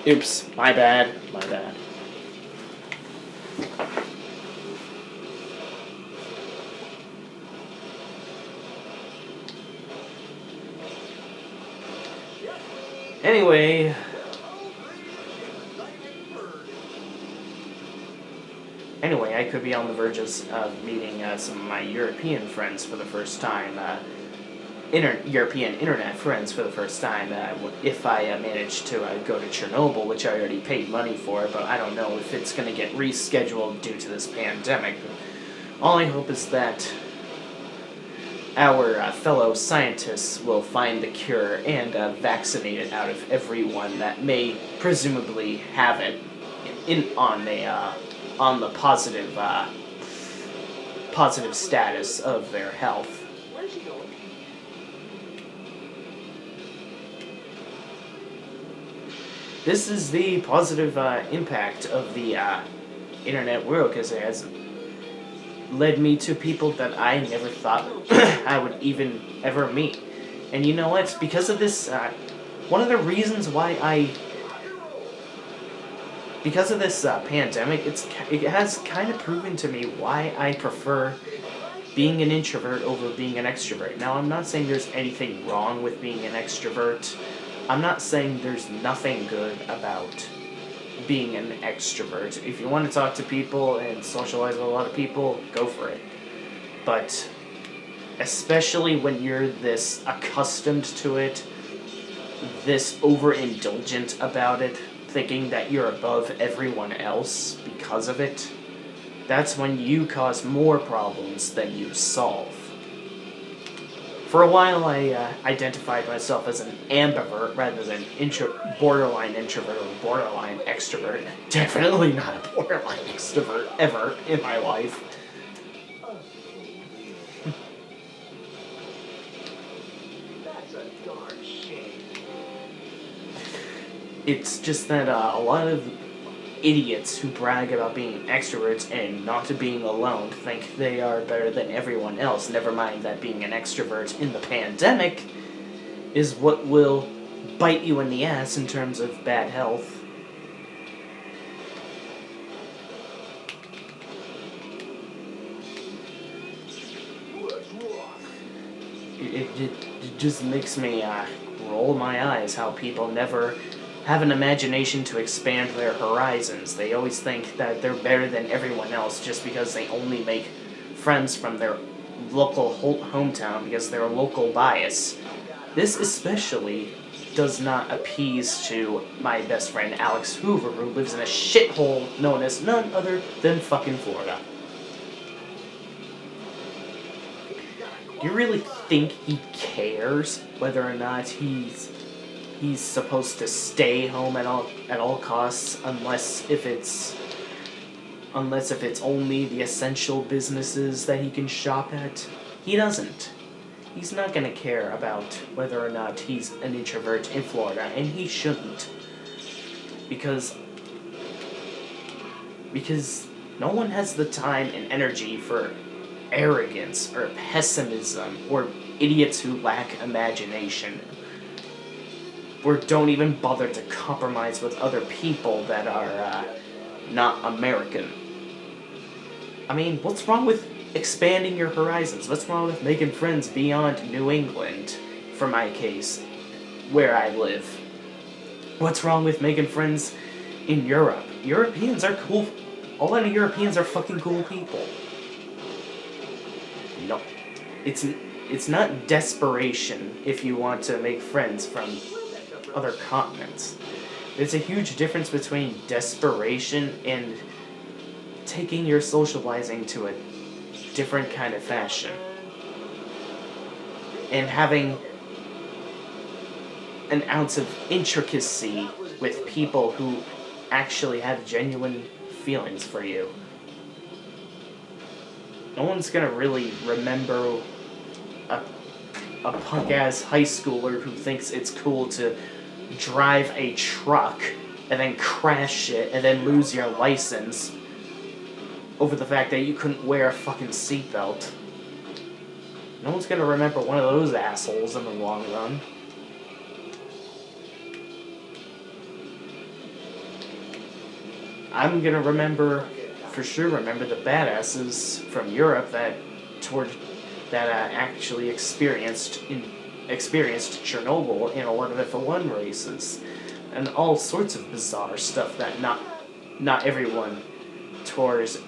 Oops, my bad, my bad. Anyway, I could be on the verge of meeting some of my European friends for the first time. European internet friends for the first time if I manage to go to Chernobyl, which I already paid money for, but I don't know if it's going to get rescheduled due to this pandemic. All I hope is that our fellow scientists will find the cure and vaccinate it out of everyone that may presumably have it on the positive status of their health. This is the positive impact of the internet world, because it has led me to people that I never thought I would even ever meet. And you know what? It's because of this, one of the reasons why because of this pandemic, it has kind of proven to me why I prefer being an introvert over being an extrovert. Now, I'm not saying there's anything wrong with being an extrovert. I'm not saying there's nothing good about being an extrovert. If you want to talk to people and socialize with a lot of people, go for it. But especially when you're this accustomed to it, this overindulgent about it, thinking that you're above everyone else because of it, that's when you cause more problems than you solve. For a while, I identified myself as an ambivert rather than borderline introvert or borderline extrovert. Definitely not a borderline extrovert ever in my life. That's a darn shame. It's just that a lot of idiots who brag about being extroverts and not being alone think they are better than everyone else. Never mind that being an extrovert in the pandemic is what will bite you in the ass in terms of bad health. It just makes me roll my eyes how people never have an imagination to expand their horizons. They always think that they're better than everyone else just because they only make friends from their local hometown because they're a local bias. This especially does not appease to my best friend Alex Hoover, who lives in a shithole known as none other than fucking Florida. Do you really think he cares whether or not he's supposed to stay home at all costs, unless if it's only the essential businesses that he can shop at? He doesn't. He's not gonna care about whether or not he's an introvert in Florida, and he shouldn't. Because no one has the time and energy for arrogance or pessimism or idiots who lack imagination, or don't even bother to compromise with other people that are not American. I mean, what's wrong with expanding your horizons? What's wrong with making friends beyond New England, for my case, where I live? What's wrong with making friends in Europe? Europeans are cool. A lot of Europeans are fucking cool people. No, it's not desperation if you want to make friends from other continents. There's a huge difference between desperation and taking your socializing to a different kind of fashion and having an ounce of intricacy with people who actually have genuine feelings for you. No one's gonna really remember a punk-ass high schooler who thinks it's cool to drive a truck and then crash it and then lose your license over the fact that you couldn't wear a fucking seatbelt. No one's gonna remember one of those assholes in the long run. I'm gonna remember, for sure, remember the badasses from Europe that actually experienced Chernobyl in 11 races, and all sorts of bizarre stuff that not tours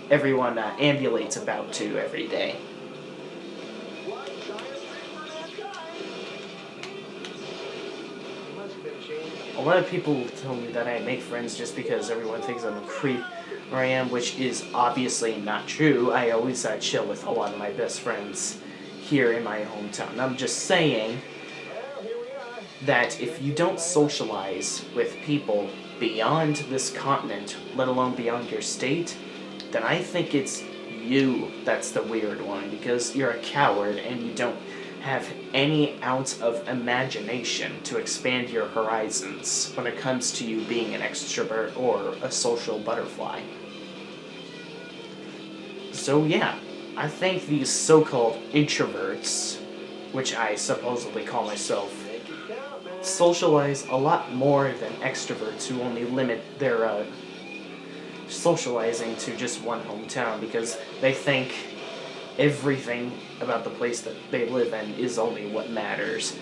everyone ambulates about to every day. One giant leap for mankind. Much has been changed. A lot of people tell me that I make friends just because everyone thinks I'm a creep, or I am, which is obviously not true. I always chill with a lot of my best friends here in my hometown. I'm just saying Well, here we are. that if you don't socialize with people beyond this continent, let alone beyond your state, then I think it's you that's the weird one, because you're a coward and you don't have any ounce of imagination to expand your horizons when it comes to you being an extrovert or a social butterfly. So yeah, I think these so-called introverts, which I supposedly call myself, Make it count, man. socialize a lot more than extroverts who only limit their socializing to just one hometown because they think everything about the place that they live in is only what matters.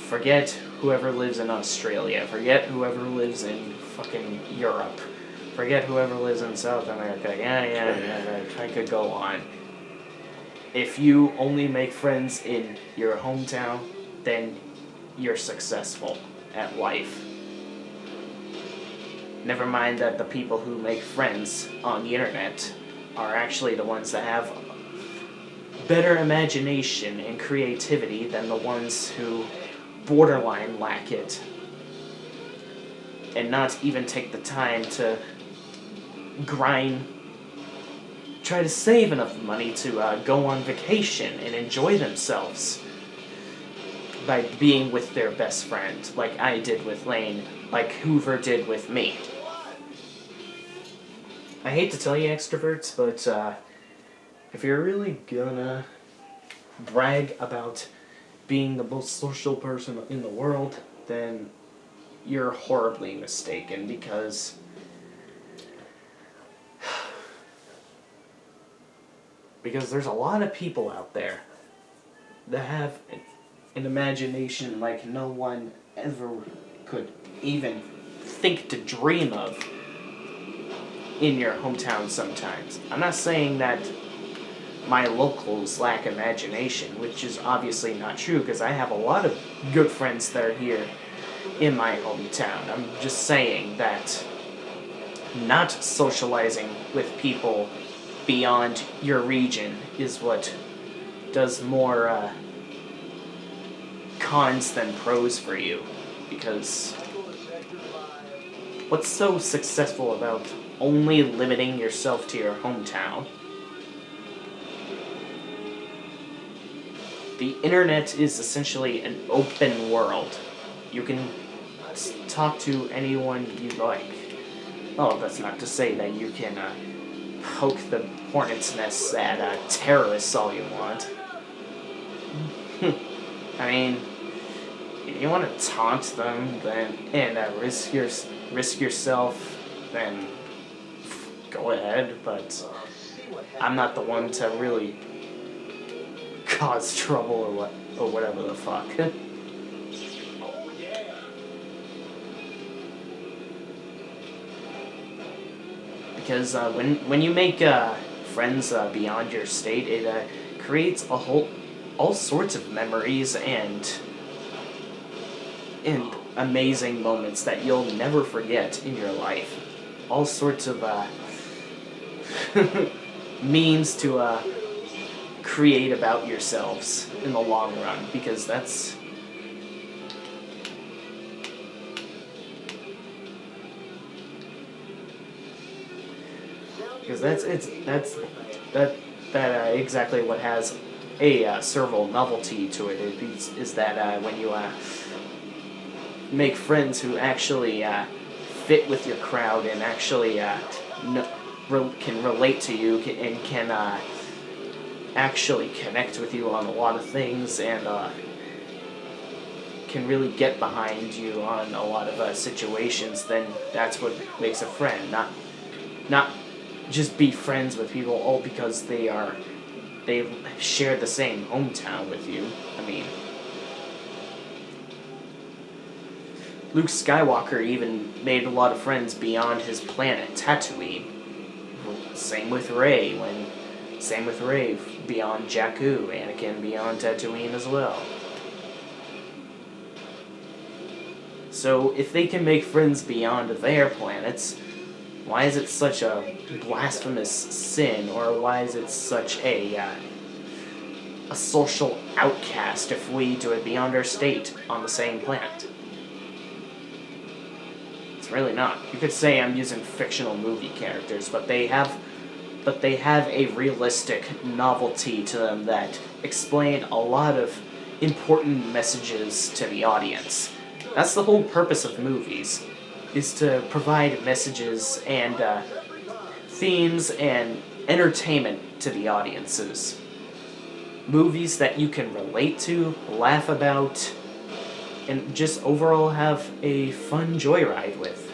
Forget whoever lives in Australia. Forget whoever lives in fucking Europe. Forget whoever lives in South America. Yeah, I could go on. If you only make friends in your hometown, then you're successful at life. Never mind that the people who make friends on the internet are actually the ones that have better imagination and creativity than the ones who borderline lack it and not even take the time to try to save enough money to go on vacation and enjoy themselves by being with their best friend, like I did with Lane, like Hoover did with me. I hate to tell you extroverts, but if you're really gonna brag about being the most social person in the world, then you're horribly mistaken, because there's a lot of people out there that have an imagination like no one ever could even think to dream of in your hometown sometimes. I'm not saying that my locals lack imagination, which is obviously not true, because I have a lot of good friends that are here in my hometown. I'm just saying that not socializing with people beyond your region is what does more cons than pros for you, because what's so successful about only limiting yourself to your hometown? The internet is essentially an open world. You can talk to anyone you like. Oh, that's not to say that you can poke the hornet's nests at terrorists all you want. I mean, if you want to taunt them and risk yourself, then go ahead. But I'm not the one to really cause trouble or whatever the fuck. Oh, yeah. Because when you make friends beyond your state, it creates all sorts of memories and amazing moments that you'll never forget in your life. All sorts of means to create about yourselves in the long run, because that's exactly what has a serval novelty to it. Is that when you make friends who actually fit with your crowd and actually can relate to you and can actually connect with you on a lot of things, and can really get behind you on a lot of situations, then that's what makes a friend. Not just be friends with people all because they share the same hometown with you. I mean, Luke Skywalker even made a lot of friends beyond his planet, Tatooine. Same with Rey beyond Jakku, Anakin beyond Tatooine as well. So if they can make friends beyond their planets, why is it such a blasphemous sin, or why is it such a social outcast if we do it beyond our state on the same planet? It's really not. You could say I'm using fictional movie characters, but they have a realistic novelty to them that explain a lot of important messages to the audience. That's the whole purpose of movies, is to provide messages and themes and entertainment to the audiences. Movies that you can relate to, laugh about, and just overall have a fun joyride with.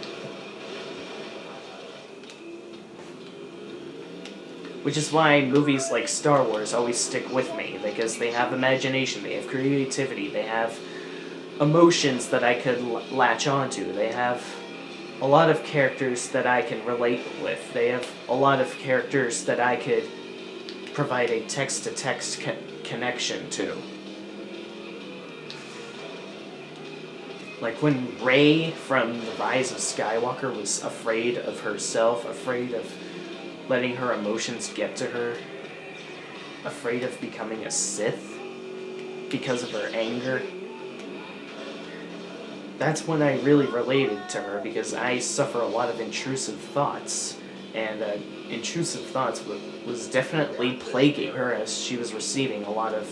Which is why movies like Star Wars always stick with me, because they have imagination, they have creativity, they have emotions that I could latch onto, they have a lot of characters that I can relate with, they have a lot of characters that I could provide a text-to-text connection to. Like when Rey from The Rise of Skywalker was afraid of herself, afraid of letting her emotions get to her, afraid of becoming a Sith because of her anger. That's when I really related to her, because I suffer a lot of intrusive thoughts, and intrusive thoughts was definitely plaguing her as she was receiving a lot of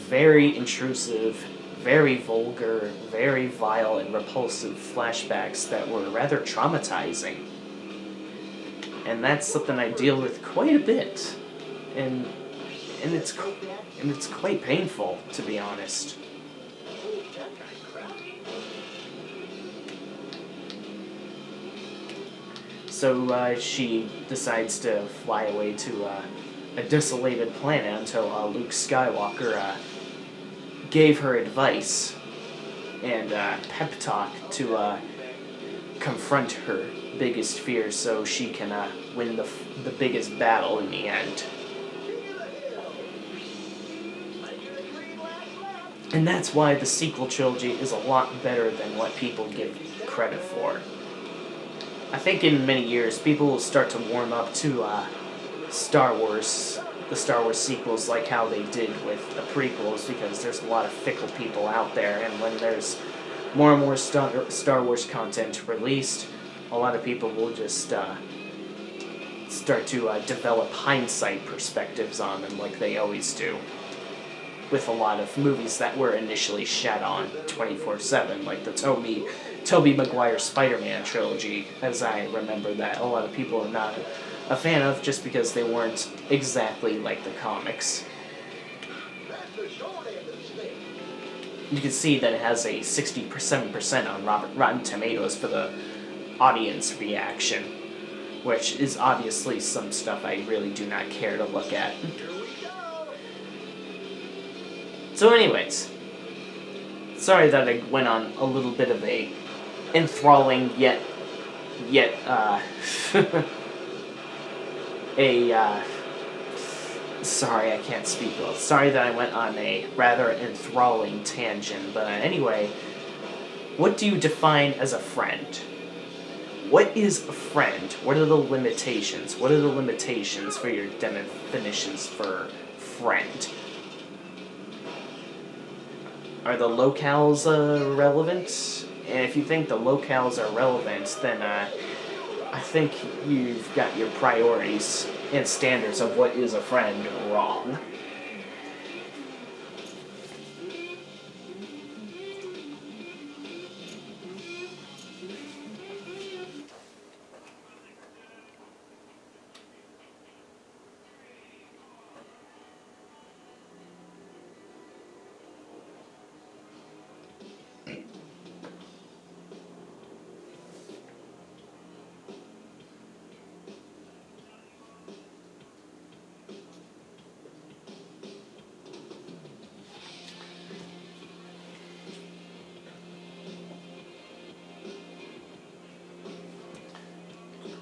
very intrusive, very vulgar, very vile and repulsive flashbacks that were rather traumatizing. And that's something I deal with quite a bit, and it's quite painful, to be honest. So she decides to fly away to a desolated planet until Luke Skywalker gave her advice and pep talk to confront her biggest fears, so she can win the biggest battle in the end. And that's why the sequel trilogy is a lot better than what people give credit for. I think in many years people will start to warm up to Star Wars, the Star Wars sequels, like how they did with the prequels, because there's a lot of fickle people out there, and when there's more and more Star Wars content released, a lot of people will just start to develop hindsight perspectives on them, like they always do, with a lot of movies that were initially shat on 24/7, like the Tobey Maguire Spider-Man trilogy, as I remember, that a lot of people are not a fan of just because they weren't exactly like the comics. You can see that it has a 67% on Rotten Tomatoes for the audience reaction, which is obviously some stuff I really do not care to look at. So anyways, sorry that I went on a little bit of a enthralling yet sorry, I can't speak well. Sorry that I went on a rather enthralling tangent, but anyway, what do you define as a friend? What is a friend? What are the limitations? What are the limitations for your definitions for friend? Are the locales relevant? And if you think the locales are relevant, then I think you've got your priorities and standards of what is a friend wrong.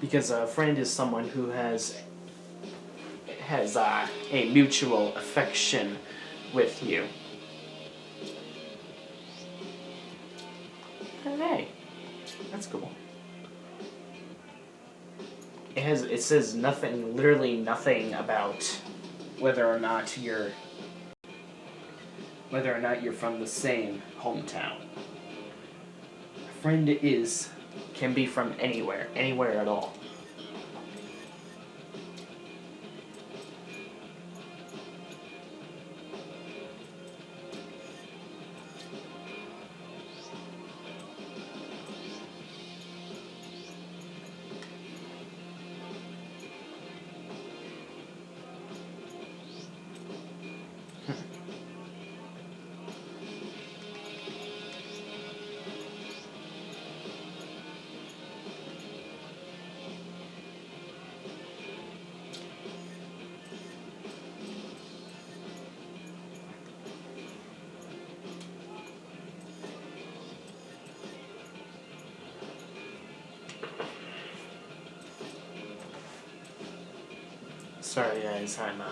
because a friend is someone who has a mutual affection with you. Hey, that's cool. It says nothing, literally nothing about whether or not you're from the same hometown. A friend can be from anywhere at all. Sorry guys, I'm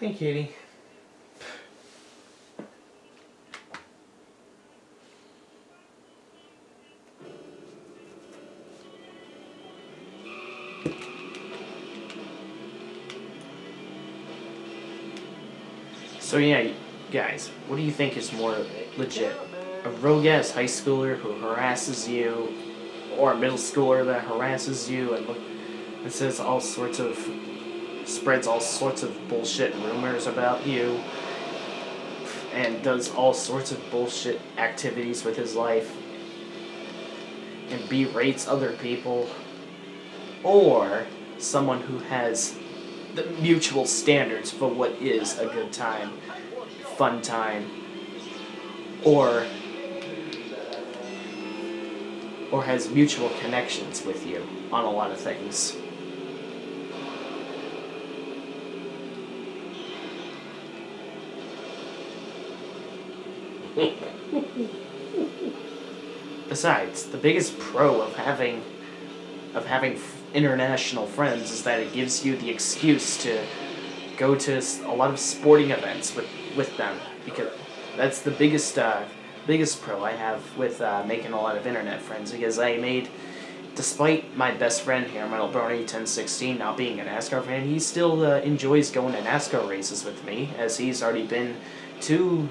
Hey, Katie. So yeah, guys, what do you think is more legit? A rogue-ass high schooler who harasses you, or a middle schooler that harasses you and spreads all sorts of bullshit rumors about you, and does all sorts of bullshit activities with his life, and berates other people, or someone who has the mutual standards for what is a good time, fun time, or has mutual connections with you on a lot of things. Besides, the biggest pro of having international friends is that it gives you the excuse to go to a lot of sporting events with them, because that's the biggest pro I have with making a lot of internet friends, because despite my best friend here, Metalbrony1016, not being a NASCAR fan, he still enjoys going to NASCAR races with me, as he's already been two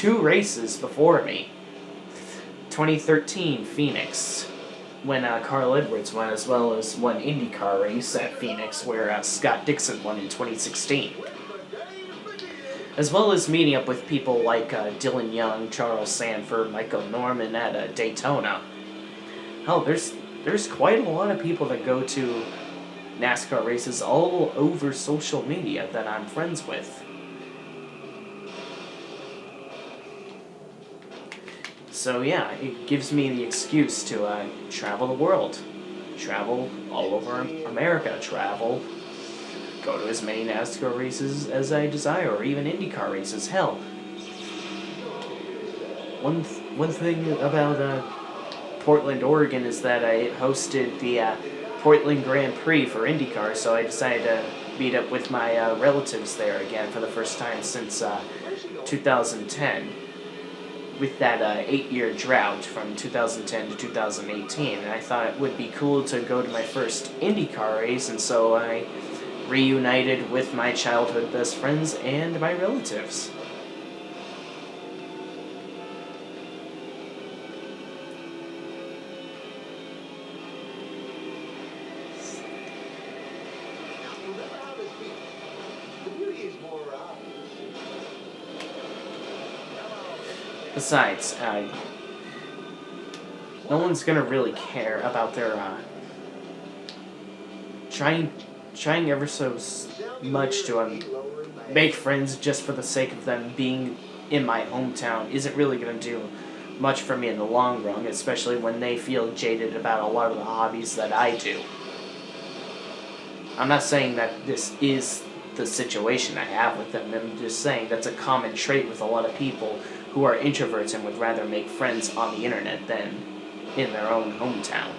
races before me. 2013 Phoenix, when Carl Edwards won, as well as one IndyCar race at Phoenix where Scott Dixon won in 2016. As well as meeting up with people like Dylan Young, Charles Sanford, Michael Norman at Daytona. Hell, there's quite a lot of people that go to NASCAR races all over social media that I'm friends with. So yeah, it gives me the excuse to travel the world. Travel all over America. Go to as many NASCAR races as I desire, or even IndyCar races. Hell, one thing about Portland, Oregon is that I hosted the Portland Grand Prix for IndyCar, so I decided to meet up with my relatives there again for the first time since 2010. With that 8-year drought from 2010 to 2018, and I thought it would be cool to go to my first IndyCar race, and so I reunited with my childhood best friends and my relatives. Besides, no one's gonna really care about their trying ever so much to make friends just for the sake of them being in my hometown isn't really gonna do much for me in the long run, especially when they feel jaded about a lot of the hobbies that I do. I'm not saying that this is the situation I have with them. I'm just saying that's a common trait with a lot of people who are introverts and would rather make friends on the internet than in their own hometown.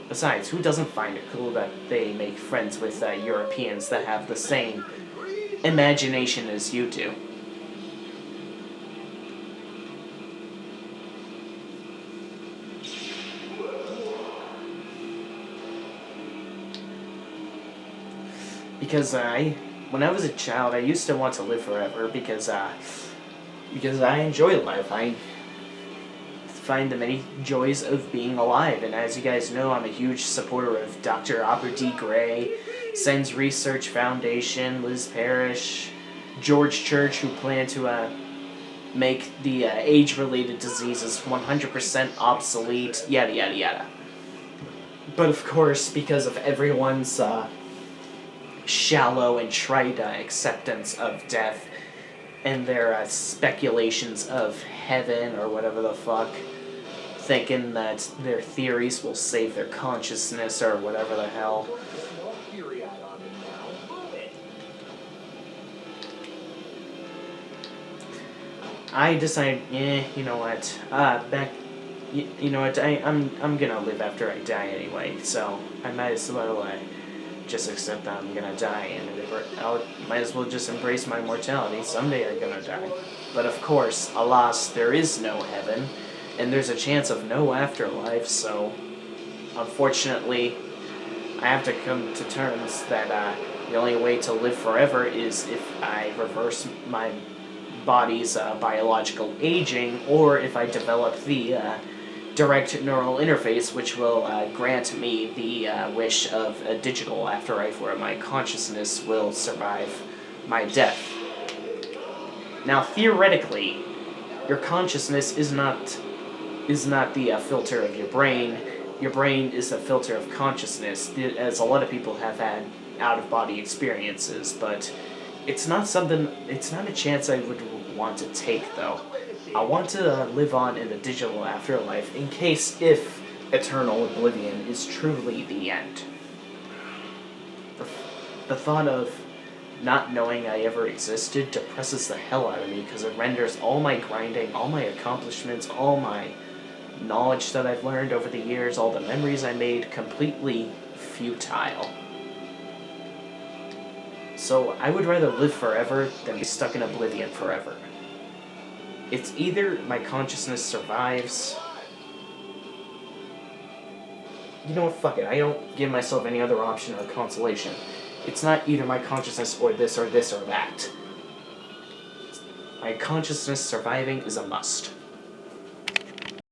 Besides, who doesn't find it cool that they make friends with Europeans that have the same imagination as you do? Because when I was a child, I used to want to live forever because I enjoy life. I find the many joys of being alive, and as you guys know, I'm a huge supporter of Dr. Aubrey D. Gray, SENS Research Foundation, Liz Parrish, George Church, who plan to make the age-related diseases 100% obsolete, yada yada yada. But of course, because of everyone's shallow and trite acceptance of death and their speculations of heaven or whatever the fuck, thinking that their theories will save their consciousness or whatever the hell. I decided, you know what, you know what, I'm gonna live after I die anyway, so I might as well just accept that I'm gonna die, and I might as well just embrace my mortality. Someday I'm gonna die. But of course, alas, there is no heaven, and there's a chance of no afterlife, so unfortunately, I have to come to terms that the only way to live forever is if I reverse my body's biological aging, or if I develop the direct neural interface, which will grant me the wish of a digital afterlife where my consciousness will survive my death. Now, theoretically, your consciousness is not the filter of your brain. Your brain is the filter of consciousness, as a lot of people have had out-of-body experiences, but it's not a chance I would want to take, though. I want to live on in the digital afterlife in case if eternal oblivion is truly the end. The thought of not knowing I ever existed depresses the hell out of me because it renders all my grinding, all my accomplishments, all my knowledge that I've learned over the years, all the memories I made, completely futile. So I would rather live forever than be stuck in oblivion forever. It's either my consciousness survives. You know what, fuck it, I don't give myself any other option or consolation. It's not either my consciousness or this or this or that. My consciousness surviving is a must.